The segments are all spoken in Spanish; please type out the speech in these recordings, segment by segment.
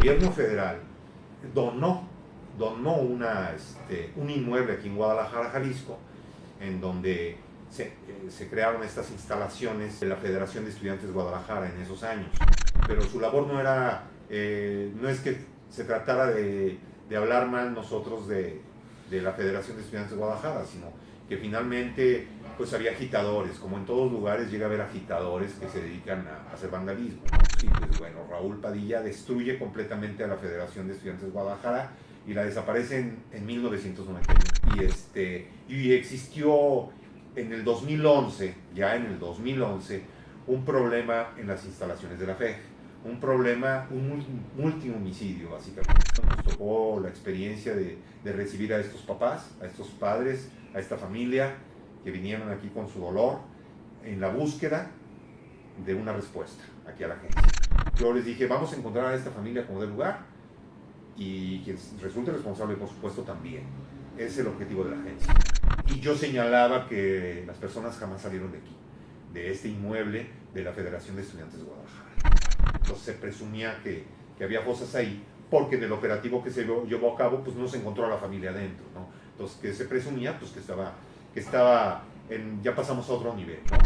gobierno federal donó un inmueble aquí en Guadalajara, Jalisco, en donde se crearon estas instalaciones de la Federación de Estudiantes de Guadalajara en esos años. Pero su labor no es que se tratara de hablar mal nosotros de la Federación de Estudiantes de Guadalajara, sino que finalmente pues había agitadores, como en todos lugares llega a haber agitadores que se dedican a hacer vandalismo. Y pues bueno, Raúl Padilla destruye completamente a la Federación de Estudiantes de Guadalajara y la desaparece en 1991. Y existió en el 2011, ya en el 2011, un problema en las instalaciones de la FEG. Un problema, un multihomicidio básicamente. Nos tocó la experiencia de recibir a estos papás, a estos padres, a esta familia que vinieron aquí con su dolor en la búsqueda de una respuesta aquí a la agencia. Yo les dije, vamos a encontrar a esta familia como de lugar y quien resulte responsable, por supuesto, también. Ese es el objetivo de la agencia. Y yo señalaba que las personas jamás salieron de aquí, de este inmueble de la Federación de Estudiantes de Guadalajara. Entonces se presumía que había fosas ahí, porque en el operativo que se llevó a cabo, pues no se encontró a la familia adentro, ¿no? Entonces que se presumía, pues que estaba ya pasamos a otro nivel, ¿no?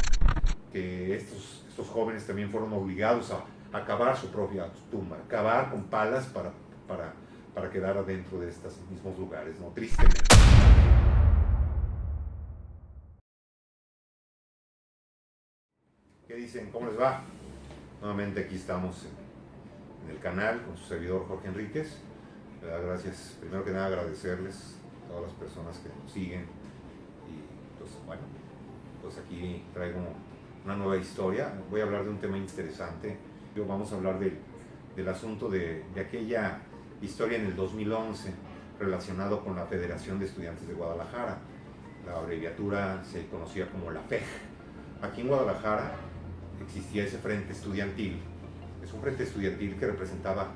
Que estos jóvenes también fueron obligados a cavar su propia tumba, cavar con palas para quedar adentro de estos mismos lugares, ¿no? Tristemente. ¿Qué dicen? ¿Cómo les va? Nuevamente aquí estamos en el canal con su servidor Jorge Enríquez. Gracias, primero que nada agradecerles a todas las personas que nos siguen y pues bueno, pues aquí traigo una nueva historia. Voy a hablar de un tema interesante. Vamos a hablar del asunto de aquella historia en el 2011 relacionado con la Federación de Estudiantes de Guadalajara. La abreviatura se conocía como la FEG. Aquí en Guadalajara existía ese frente estudiantil. Es un frente estudiantil que representaba,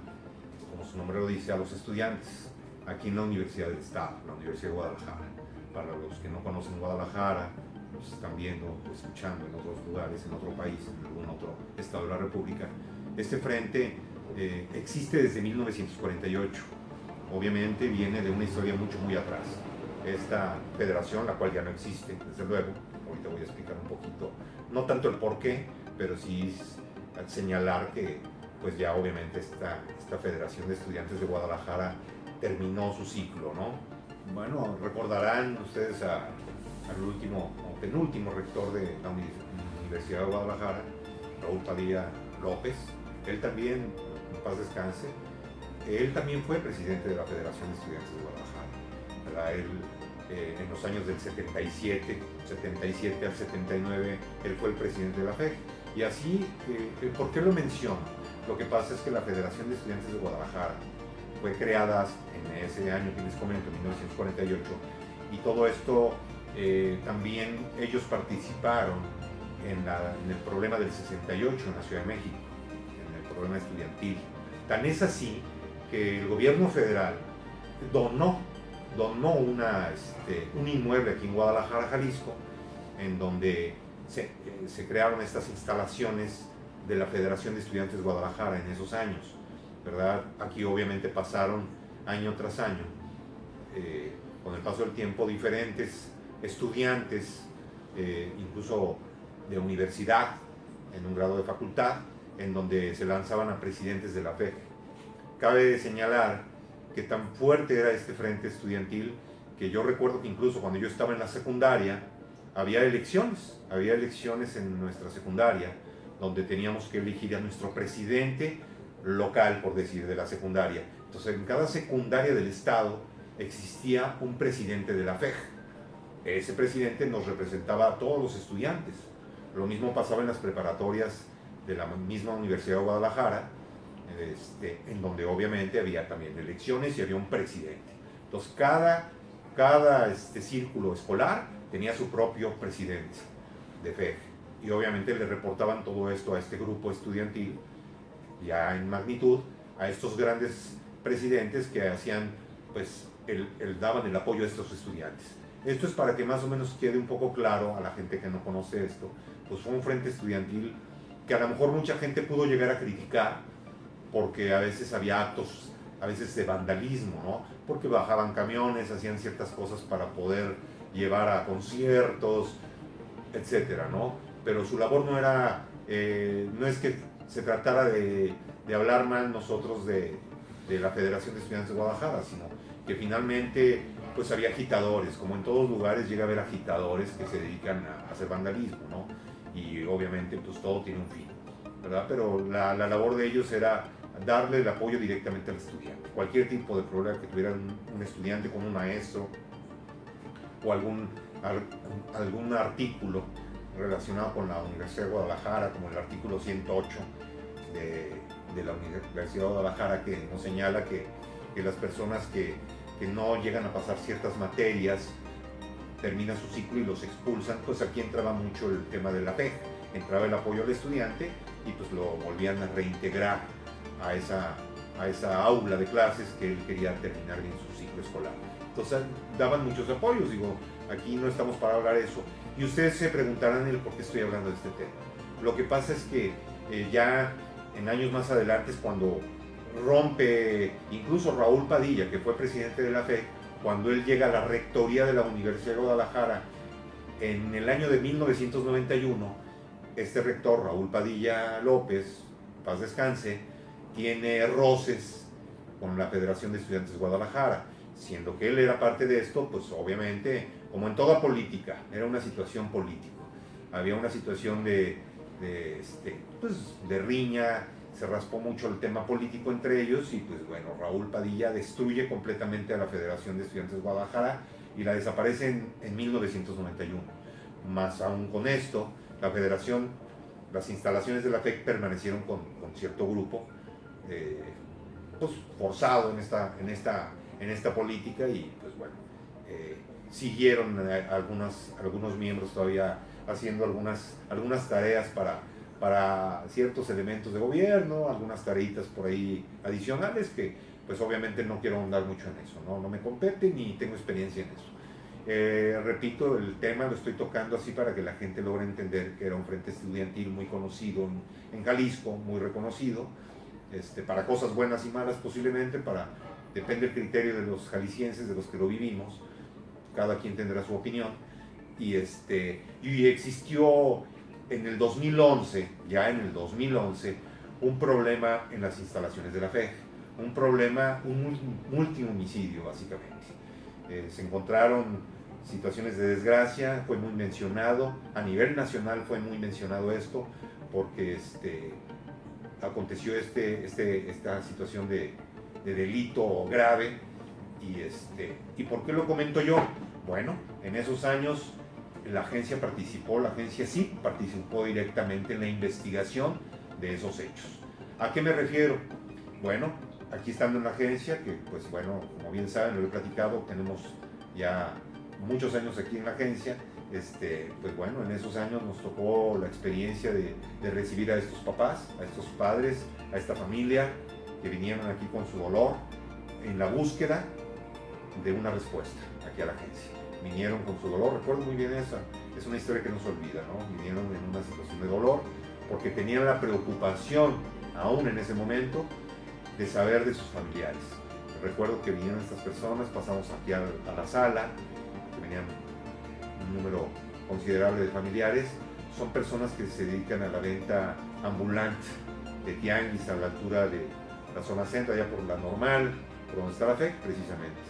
como su nombre lo dice, a los estudiantes aquí en la Universidad del Estado, la Universidad de Guadalajara. Para los que no conocen Guadalajara, nos están viendo o escuchando en otros lugares, en otro país, en algún otro estado de la República. Este frente existe desde 1948. Obviamente viene de una historia muy atrás. Esta federación, la cual ya no existe, desde luego, ahorita voy a explicar un poquito, no tanto el por qué, pero sí señalar que pues ya obviamente esta Federación de Estudiantes de Guadalajara terminó su ciclo, ¿no? Bueno, recordarán ustedes al último o penúltimo rector de la Universidad de Guadalajara, Raúl Padilla López. Él también, en paz descanse, él también fue presidente de la Federación de Estudiantes de Guadalajara, ¿verdad? Él, en los años del 77 al 79, él fue el presidente de la FEG. Y así, ¿por qué lo menciono? Lo que pasa es que la Federación de Estudiantes de Guadalajara fue creada en ese año que les comento, 1948, y todo esto también ellos participaron en el problema del 68 en la Ciudad de México, en el problema estudiantil. Tan es así que el gobierno federal donó un inmueble aquí en Guadalajara, Jalisco, en donde se crearon estas instalaciones de la Federación de Estudiantes de Guadalajara en esos años, ¿verdad? Aquí obviamente pasaron año tras año, con el paso del tiempo, diferentes estudiantes, incluso de universidad, en un grado de facultad, en donde se lanzaban a presidentes de la FEG. Cabe señalar que tan fuerte era este frente estudiantil que yo recuerdo que incluso cuando yo estaba en la secundaria había elecciones en nuestra secundaria donde teníamos que elegir a nuestro presidente local, por decir, de la secundaria. Entonces en cada secundaria del estado existía un presidente de la FEG. Ese presidente nos representaba a todos los estudiantes. Lo mismo pasaba en las preparatorias de la misma Universidad de Guadalajara, en donde obviamente había también elecciones y había un presidente. Entonces cada círculo escolar tenía su propio presidente de FEG y obviamente le reportaban todo esto a este grupo estudiantil, ya en magnitud, a estos grandes presidentes que hacían, pues, daban el apoyo a estos estudiantes. Esto es para que más o menos quede un poco claro a la gente que no conoce esto. Pues fue un frente estudiantil que a lo mejor mucha gente pudo llegar a criticar, porque a veces había actos, a veces de vandalismo, ¿no? Porque bajaban camiones, hacían ciertas cosas para poder llevar a conciertos, etcétera, ¿no? Pero su labor no era, no es que se tratara de hablar mal nosotros de la Federación de Estudiantes de Guadalajara, sino que finalmente pues había agitadores, como en todos lugares llega a haber agitadores que se dedican a hacer vandalismo, ¿no? Y obviamente pues todo tiene un fin, ¿verdad? Pero la labor de ellos era darle el apoyo directamente al estudiante. Cualquier tipo de problema que tuviera un estudiante con un maestro o algún artículo relacionado con la Universidad de Guadalajara, como el artículo 108 de la Universidad de Guadalajara, que nos señala que las personas que no llegan a pasar ciertas materias terminan su ciclo y los expulsan. Pues aquí entraba mucho el tema de la PEG, entraba el apoyo al estudiante y pues lo volvían a reintegrar a esa aula de clases que él quería terminar bien su ciclo escolar. Entonces daban muchos apoyos, digo, aquí no estamos para hablar de eso. Y ustedes se preguntarán el por qué estoy hablando de este tema. Lo que pasa es que ya en años más adelante es cuando rompe, incluso Raúl Padilla, que fue presidente de la FEC, cuando él llega a la rectoría de la Universidad de Guadalajara en el año de 1991, este rector, Raúl Padilla López, paz descanse, tiene roces con la Federación de Estudiantes de Guadalajara. Siendo que él era parte de esto, pues obviamente, como en toda política, era una situación política. Había una situación de riña, se raspó mucho el tema político entre ellos y pues bueno, Raúl Padilla destruye completamente a la Federación de Estudiantes de Guadalajara y la desaparece en 1991. Más aún con esto, la Federación, las instalaciones de la FEC permanecieron con cierto grupo, pues forzado en esta política y pues bueno, siguieron algunos miembros todavía haciendo algunas tareas para ciertos elementos de gobierno, algunas tareitas por ahí adicionales que pues obviamente no quiero ahondar mucho en eso, no me compete ni tengo experiencia en eso. Repito, el tema lo estoy tocando así para que la gente logre entender que era un frente estudiantil muy conocido en Jalisco, muy reconocido, para cosas buenas y malas posiblemente, depende del criterio de los jaliscienses, de los que lo vivimos, cada quien tendrá su opinión, y existió en el 2011, ya en el 2011, un problema en las instalaciones de la FEG, un multihomicidio básicamente. Se encontraron situaciones de desgracia, fue muy mencionado, a nivel nacional fue muy mencionado esto, porque aconteció esta situación de delito grave. ¿Y por qué lo comento yo? Bueno, en esos años la agencia sí participó directamente en la investigación de esos hechos. ¿A qué me refiero? Bueno, aquí estando en la agencia, que pues bueno, como bien saben, lo he platicado, tenemos ya muchos años aquí en la agencia, pues bueno, en esos años nos tocó la experiencia de recibir a estos papás, a estos padres, a esta familia que vinieron aquí con su dolor en la búsqueda de una respuesta aquí a la agencia. Vinieron con su dolor, recuerdo muy bien esa, es una historia que no se olvida, ¿no? Vinieron en una situación de dolor porque tenían la preocupación, aún en ese momento, de saber de sus familiares. Recuerdo que vinieron estas personas, pasamos aquí a la sala, que venían un número considerable de familiares, son personas que se dedican a la venta ambulante de tianguis a la altura de la zona centro, allá por la Normal, por donde está la FEC precisamente.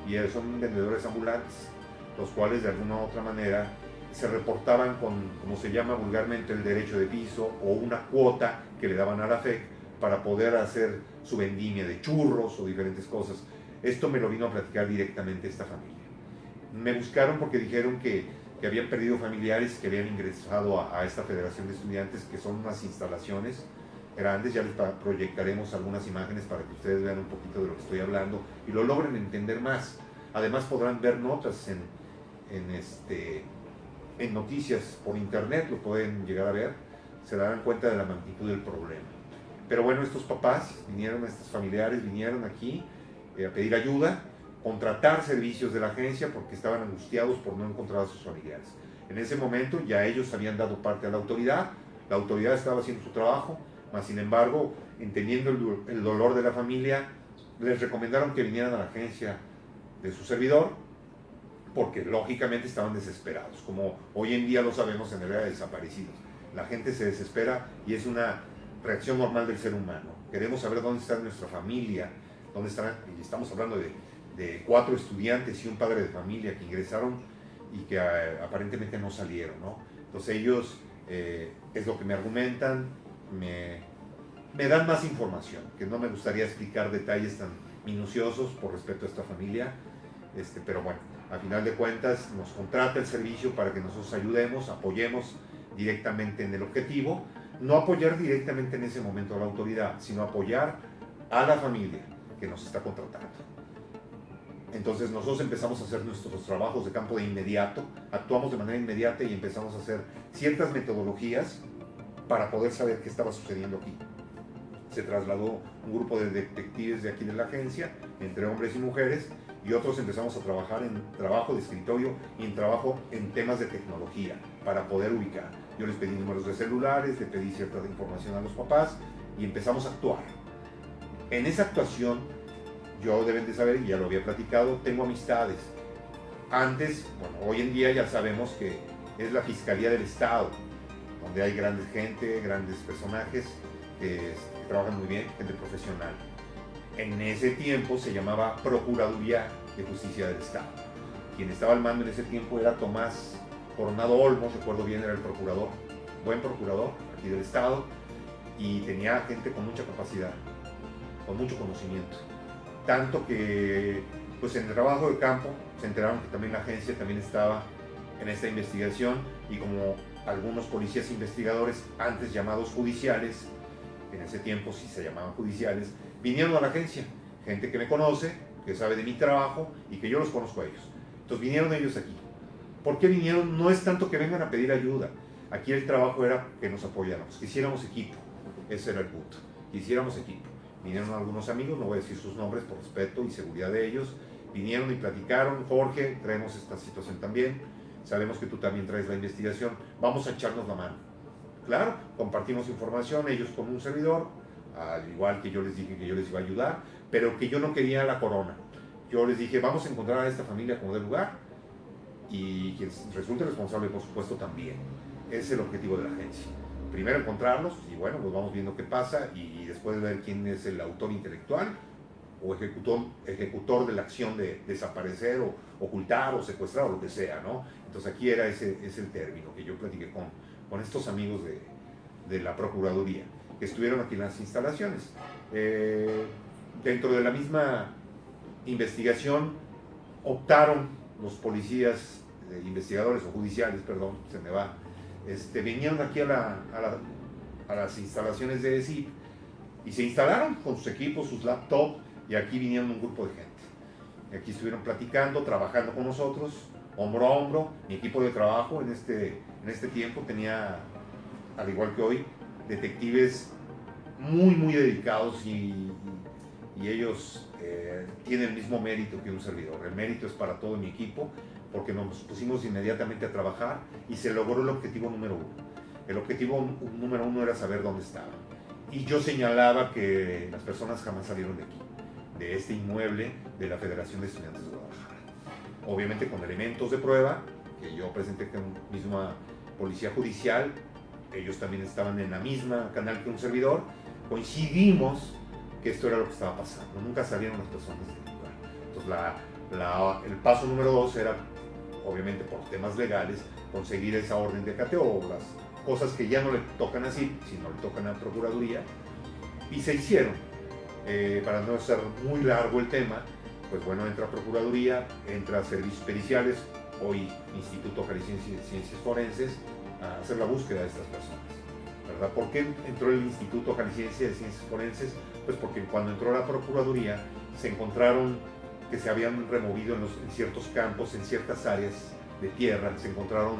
Y son vendedores ambulantes, los cuales de alguna u otra manera se reportaban con, como se llama vulgarmente, el derecho de piso o una cuota que le daban a la FEC para poder hacer su vendimia de churros o diferentes cosas. Esto me lo vino a platicar directamente esta familia. Me buscaron porque dijeron que habían perdido familiares que habían ingresado a esta Federación de Estudiantes, que son unas instalaciones grandes. Ya les proyectaremos algunas imágenes para que ustedes vean un poquito de lo que estoy hablando y lo logren entender más. Además podrán ver notas en noticias por internet, lo pueden llegar a ver, se darán cuenta de la magnitud del problema. Pero bueno, estos papás vinieron, estos familiares vinieron aquí a pedir ayuda, contratar servicios de la agencia porque estaban angustiados por no encontrar a sus familiares. En ese momento ya ellos habían dado parte a la autoridad estaba haciendo su trabajo, Mas, sin embargo, entendiendo el dolor de la familia, les recomendaron que vinieran a la agencia de su servidor, porque lógicamente estaban desesperados, como hoy en día lo sabemos en el área de desaparecidos. La gente se desespera y es una reacción normal del ser humano. Queremos saber dónde está nuestra familia, dónde están, y estamos hablando de 4 estudiantes y un padre de familia que ingresaron y que aparentemente no salieron, ¿no? Entonces ellos, es lo que me argumentan, me dan más información, que no me gustaría explicar detalles tan minuciosos por respeto a esta familia, pero bueno, a final de cuentas nos contrata el servicio para que nosotros ayudemos, apoyemos directamente en el objetivo, no apoyar directamente en ese momento a la autoridad, sino apoyar a la familia que nos está contratando. Entonces nosotros empezamos a hacer nuestros trabajos de campo de inmediato, actuamos de manera inmediata y empezamos a hacer ciertas metodologías para poder saber qué estaba sucediendo aquí. Se trasladó un grupo de detectives de aquí de la agencia, entre hombres y mujeres, y otros empezamos a trabajar en trabajo de escritorio y en trabajo en temas de tecnología para poder ubicar. Yo les pedí números de celulares, le pedí cierta información a los papás y empezamos a actuar. En esa actuación, yo deben de saber, y ya lo había platicado, tengo amistades. Antes, bueno, hoy en día ya sabemos que es la Fiscalía del Estado, donde hay grandes gente, grandes personajes que trabajan muy bien, gente profesional. En ese tiempo se llamaba Procuraduría de Justicia del Estado. Quien estaba al mando en ese tiempo era Tomás Coronado Olmos, recuerdo bien, era el procurador, buen procurador aquí del Estado, y tenía gente con mucha capacidad, con mucho conocimiento. Tanto que, pues en el trabajo de campo, se enteraron que también la agencia también estaba en esta investigación, y como algunos policías investigadores, antes llamados judiciales, en ese tiempo sí se llamaban judiciales, vinieron a la agencia, gente que me conoce, que sabe de mi trabajo y que yo los conozco a ellos. Entonces vinieron ellos aquí. ¿Por qué vinieron? No es tanto que vengan a pedir ayuda. Aquí el trabajo era que nos apoyáramos, que hiciéramos equipo. Ese era el punto, que hiciéramos equipo. Vinieron algunos amigos, no voy a decir sus nombres por respeto y seguridad de ellos. Vinieron y platicaron: Jorge, traemos esta situación también, sabemos que tú también traes la investigación, vamos a echarnos la mano. Claro, compartimos información, ellos con un servidor, al igual que yo les dije que yo les iba a ayudar, pero que yo no quería la corona. Yo les dije, vamos a encontrar a esta familia como de lugar, y quien resulte responsable, por supuesto, también. Ese es el objetivo de la agencia. Primero encontrarlos, y bueno, pues vamos viendo qué pasa, y después ver quién es el autor intelectual o ejecutor de la acción de desaparecer o ocultar o secuestrar o lo que sea, ¿no? Entonces aquí era ese el término que yo platiqué con estos amigos de la Procuraduría, que estuvieron aquí en las instalaciones. Dentro de la misma investigación optaron los policías, investigadores o judiciales, perdón, se me va, vinieron aquí a las instalaciones de ESIP y se instalaron con sus equipos, sus laptops, y aquí vinieron un grupo de gente. Aquí estuvieron platicando, trabajando con nosotros, hombro a hombro. Mi equipo de trabajo en este tiempo tenía, al igual que hoy, detectives muy dedicados, y ellos tienen el mismo mérito que un servidor. El mérito es para todo mi equipo, porque nos pusimos inmediatamente a trabajar y se logró el objetivo número 1. El objetivo número 1 era saber dónde estaban. Y yo señalaba que las personas jamás salieron de aquí, de este inmueble de la Federación de Estudiantes de Guadalajara. Obviamente con elementos de prueba que yo presenté con la misma policía judicial. Ellos también estaban en la misma canal que un servidor. Coincidimos que esto era lo que estaba pasando. Nunca salieron las personas del lugar. Entonces el paso número 2 era, obviamente por temas legales, conseguir esa orden de cateo, o las cosas que ya no le tocan así, sino le tocan a la Procuraduría, y se hicieron. Para no ser muy largo el tema, pues bueno, entra Procuraduría, entra Servicios Periciales, hoy Instituto Jalisciense de Ciencias Forenses, a hacer la búsqueda de estas personas, ¿verdad? ¿Por qué entró el Instituto Jalisciense de Ciencias Forenses? Pues porque cuando entró la Procuraduría se encontraron que se habían removido en ciertos campos, en ciertas áreas de tierra, se encontraron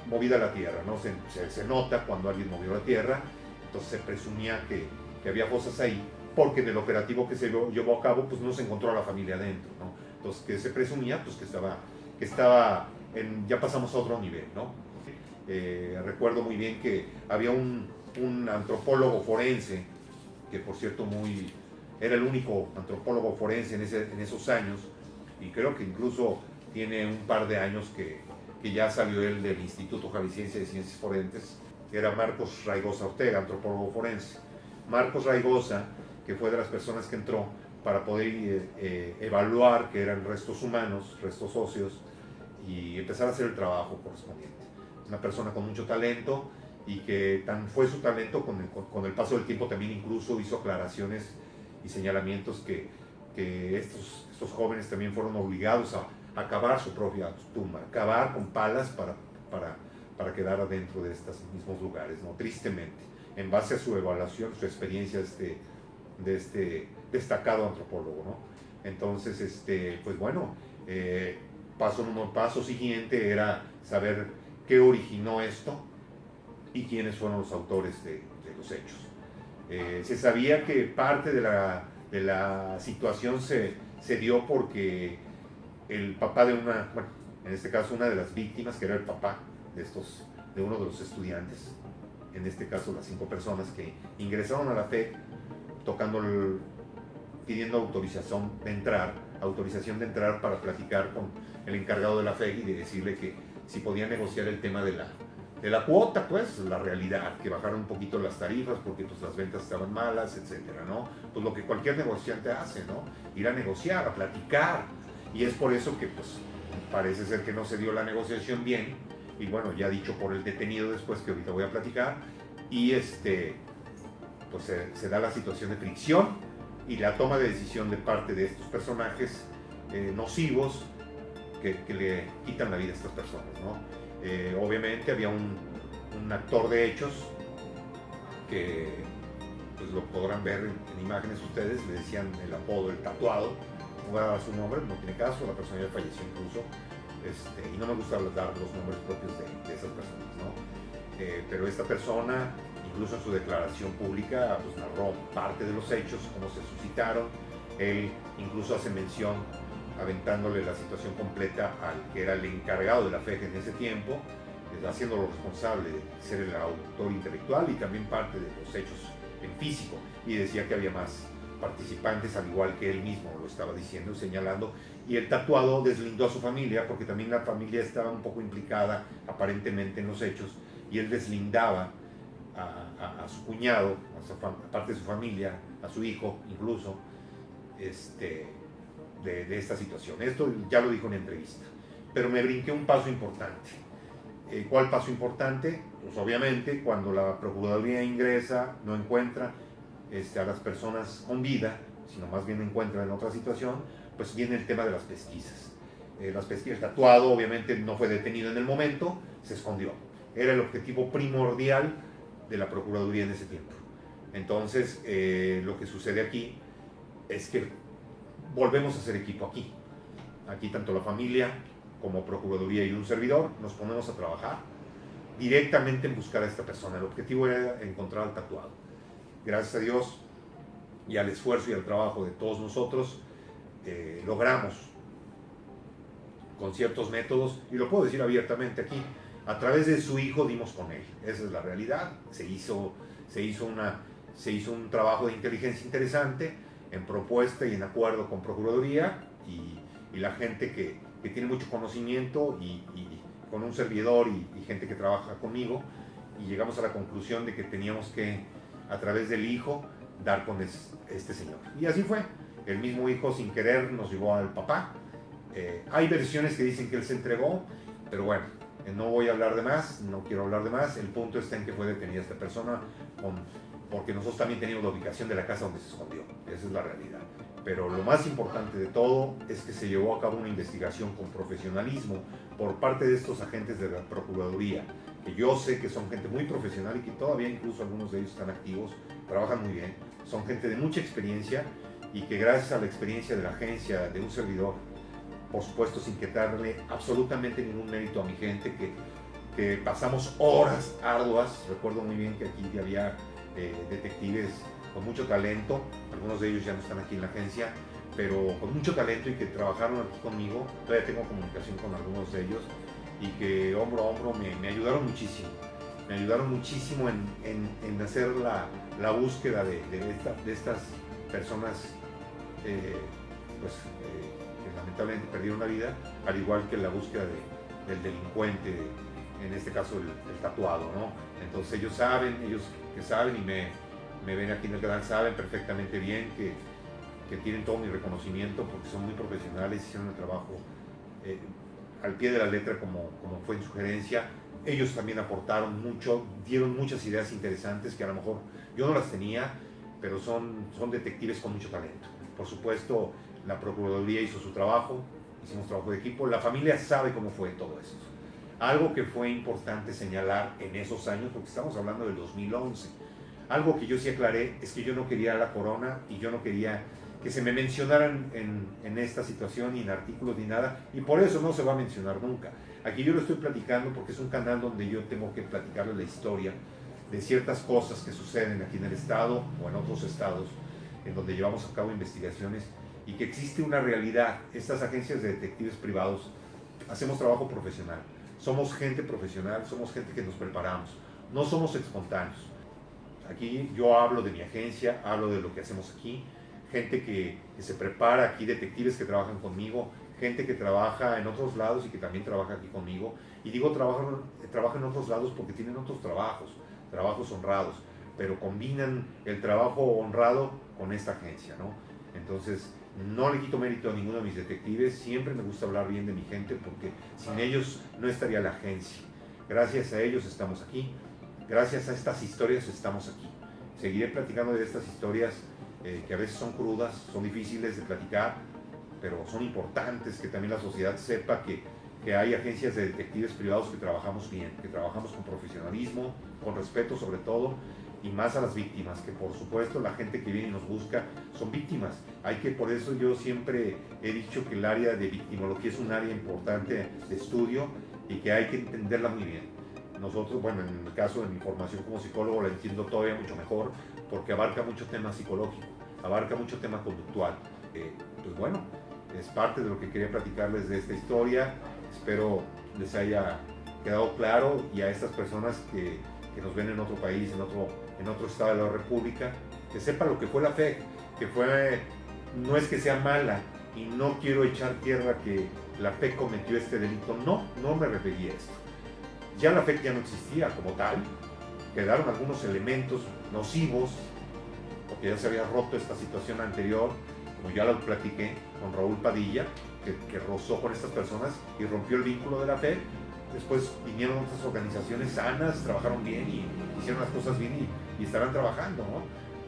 movida la tierra, ¿no? Se nota cuando alguien movió la tierra. Entonces se presumía que había fosas ahí, porque en el operativo que se llevó a cabo, pues no se encontró a la familia adentro, ¿no? Entonces, que se presumía, pues que estaba ya pasamos a otro nivel, ¿no? Recuerdo muy bien que había un un antropólogo forense, que por cierto era el único antropólogo forense en esos años, y creo que incluso tiene un par de años que ya salió él del Instituto Jalisciense de Ciencias Forenses, que era Marcos Raigosa Ortega, antropólogo forense. Marcos Raigosa, que fue de las personas que entró para poder evaluar que eran restos humanos, restos óseos, y empezar a hacer el trabajo correspondiente. Una persona con mucho talento, y que tan fue su talento con el paso del tiempo también incluso hizo aclaraciones y señalamientos que estos jóvenes también fueron obligados a cavar su propia tumba, cavar con palas para quedar adentro de estos mismos lugares, ¿no? Tristemente, en base a su evaluación, su experiencia de este destacado antropólogo, ¿no? Entonces, pues bueno, paso siguiente era saber qué originó esto y quiénes fueron los autores de los hechos. Se sabía que parte de la situación se dio porque el papá de en este caso una de las víctimas, que era el papá de uno de los estudiantes, en este caso las 5 personas que ingresaron a la FEC pidiendo autorización de entrar para platicar con el encargado de la FEC y de decirle que si podía negociar el tema de la cuota, pues la realidad, que bajaron un poquito las tarifas porque pues las ventas estaban malas, etcétera, ¿no? Pues lo que cualquier negociante hace, ¿no? Ir a negociar, a platicar, y es por eso que pues parece ser que no se dio la negociación bien, y bueno, ya dicho por el detenido después, que ahorita voy a platicar, y pues se da la situación de fricción y la toma de decisión de parte de estos personajes nocivos que le quitan la vida a estas personas, ¿no? Obviamente había un actor de hechos que pues lo podrán ver en imágenes ustedes, le decían el apodo, el tatuado, no voy a dar su nombre, no tiene caso, la persona ya falleció incluso, y no me gusta dar los nombres propios de esas personas, ¿no? Pero esta persona, incluso en su declaración pública, pues narró parte de los hechos, cómo se suscitaron. Él incluso hace mención, aventándole la situación completa al que era el encargado de la FEG en ese tiempo, haciéndolo responsable de ser el autor intelectual y también parte de los hechos en físico, y decía que había más participantes, al igual que él mismo lo estaba diciendo, señalando, y el tatuado deslindó a su familia, porque también la familia estaba un poco implicada aparentemente en los hechos, y él deslindaba a su cuñado, a parte de su familia, a su hijo incluso, de esta situación. Esto ya lo dijo en entrevista, pero me brinqué un paso importante. ¿Cuál paso importante? Pues obviamente cuando la Procuraduría ingresa, no encuentra a las personas con vida, sino más bien encuentra en otra situación, pues viene el tema de las pesquisas. Las pesquisas, el tatuado obviamente no fue detenido en el momento, se escondió. Era el objetivo primordial de la Procuraduría en ese tiempo. Entonces, lo que sucede aquí es que volvemos a ser equipo aquí. Aquí tanto la familia como Procuraduría y un servidor nos ponemos a trabajar directamente en buscar a esta persona. El objetivo era encontrar al tatuado. Gracias a Dios y al esfuerzo y al trabajo de todos nosotros, logramos con ciertos métodos, y lo puedo decir abiertamente aquí, a través de su hijo dimos con él. Esa es la realidad. Se hizo un trabajo de inteligencia interesante, en propuesta y en acuerdo con Procuraduría y la gente que tiene mucho conocimiento, y con un servidor y gente que trabaja conmigo, y llegamos a la conclusión de que teníamos que, a través del hijo, dar con este señor. Y así fue. El mismo hijo, sin querer, nos llevó al papá. Hay versiones que dicen que él se entregó, pero bueno, no voy a hablar de más, no quiero hablar de más. El punto está en que fue detenida esta persona porque nosotros también teníamos la ubicación de la casa donde se escondió. Esa es la realidad. Pero lo más importante de todo es que se llevó a cabo una investigación con profesionalismo por parte de estos agentes de la Procuraduría, que yo sé que son gente muy profesional y que todavía incluso algunos de ellos están activos, trabajan muy bien, son gente de mucha experiencia, y que gracias a la experiencia de la agencia, de un servidor, por supuesto sin quitarle absolutamente ningún mérito a mi gente, que pasamos horas arduas. Recuerdo muy bien que aquí había detectives con mucho talento, algunos de ellos ya no están aquí en la agencia, pero con mucho talento, y que trabajaron aquí conmigo. Todavía tengo comunicación con algunos de ellos, y que hombro a hombro me ayudaron muchísimo. me ayudaron muchísimo en hacer la búsqueda de estas personas que lamentablemente perdieron la vida, al igual que la búsqueda del delincuente, en este caso el tatuado, ¿no? Entonces ellos que saben y me ven aquí en el canal, saben perfectamente bien que tienen todo mi reconocimiento porque son muy profesionales, hicieron el trabajo al pie de la letra como fue en sugerencia. Ellos también aportaron mucho, dieron muchas ideas interesantes que a lo mejor yo no las tenía, pero son detectives con mucho talento. Por supuesto, la Procuraduría hizo su trabajo, hicimos trabajo de equipo, la familia sabe cómo fue todo esto. Algo que fue importante señalar en esos años, porque estamos hablando del 2011, algo que yo sí aclaré es que yo no quería la corona y yo no quería que se me mencionaran en esta situación, ni en artículos, ni nada, y por eso no se va a mencionar nunca. Aquí yo lo estoy platicando porque es un canal donde yo tengo que platicarles la historia de ciertas cosas que suceden aquí en el estado o en otros estados, en donde llevamos a cabo investigaciones y que existe una realidad. Estas agencias de detectives privados hacemos trabajo profesional, somos gente profesional, somos gente que nos preparamos, no somos espontáneos. Aquí yo hablo de mi agencia, hablo de lo que hacemos aquí, gente que se prepara aquí, detectives que trabajan conmigo, gente que trabaja en otros lados y que también trabaja aquí conmigo. Y digo trabaja en otros lados porque tienen otros trabajos honrados, pero combinan el trabajo honrado con esta agencia, ¿no? Entonces, no le quito mérito a ninguno de mis detectives, siempre me gusta hablar bien de mi gente porque sin ellos no estaría la agencia. Gracias a ellos estamos aquí, gracias a estas historias estamos aquí. Seguiré platicando de estas historias que a veces son crudas, son difíciles de platicar, pero son importantes que también la sociedad sepa que hay agencias de detectives privados que trabajamos bien, que trabajamos con profesionalismo, con respeto sobre todo, y más a las víctimas, que por supuesto la gente que viene y nos busca son víctimas. Por eso yo siempre he dicho que el área de victimología es un área importante de estudio y que hay que entenderla muy bien. Nosotros, bueno, en el caso de mi formación como psicólogo la entiendo todavía mucho mejor porque abarca mucho tema psicológico, abarca mucho tema conductual. Pues bueno, es parte de lo que quería platicarles de esta historia. Espero les haya quedado claro, y a estas personas que nos ven en otro país, en otro estado de la República, que sepan lo que fue la FEC, no es que sea mala, y no quiero echar tierra que la FEC cometió este delito, no me refería a esto. Ya la FEC ya no existía como tal, quedaron algunos elementos nocivos, porque ya se había roto esta situación anterior, como ya lo platiqué con Raúl Padilla, que rozó con estas personas y rompió el vínculo de la FEC. Después vinieron otras organizaciones sanas, trabajaron bien y hicieron las cosas bien y estarán trabajando, ¿no?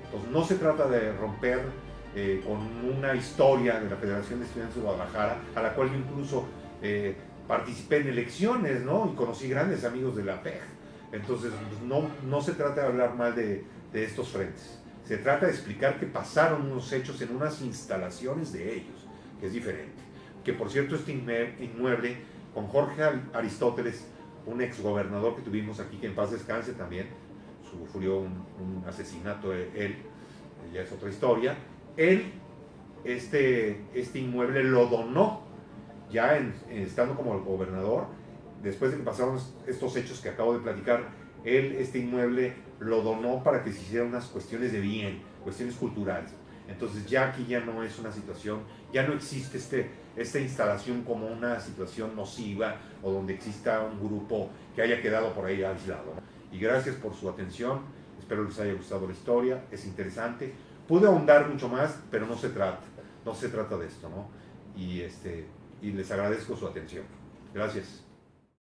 Entonces no se trata de romper con una historia de la Federación de Estudiantes de Guadalajara, a la cual yo incluso participé en elecciones, ¿no? Y conocí grandes amigos de la FEG. Entonces no se trata de hablar mal de estos frentes. Se trata de explicar que pasaron unos hechos en unas instalaciones de ellos, que es diferente. Que por cierto, este inmueble, con Jorge Aristóteles, un exgobernador que tuvimos aquí, que en paz descanse también, sufrió un asesinato él, ya es otra historia. Él, este inmueble lo donó, ya estando como el gobernador, después de que pasaron estos hechos que acabo de platicar. Él, este inmueble, lo donó para que se hicieran unas cuestiones de bien, cuestiones culturales. Entonces ya aquí ya no es una situación, ya no existe esta instalación como una situación nociva o donde exista un grupo que haya quedado por ahí aislado. Y gracias por su atención, espero les haya gustado la historia, es interesante. Pude ahondar mucho más, pero no se trata de esto, ¿no? Y les agradezco su atención. Gracias.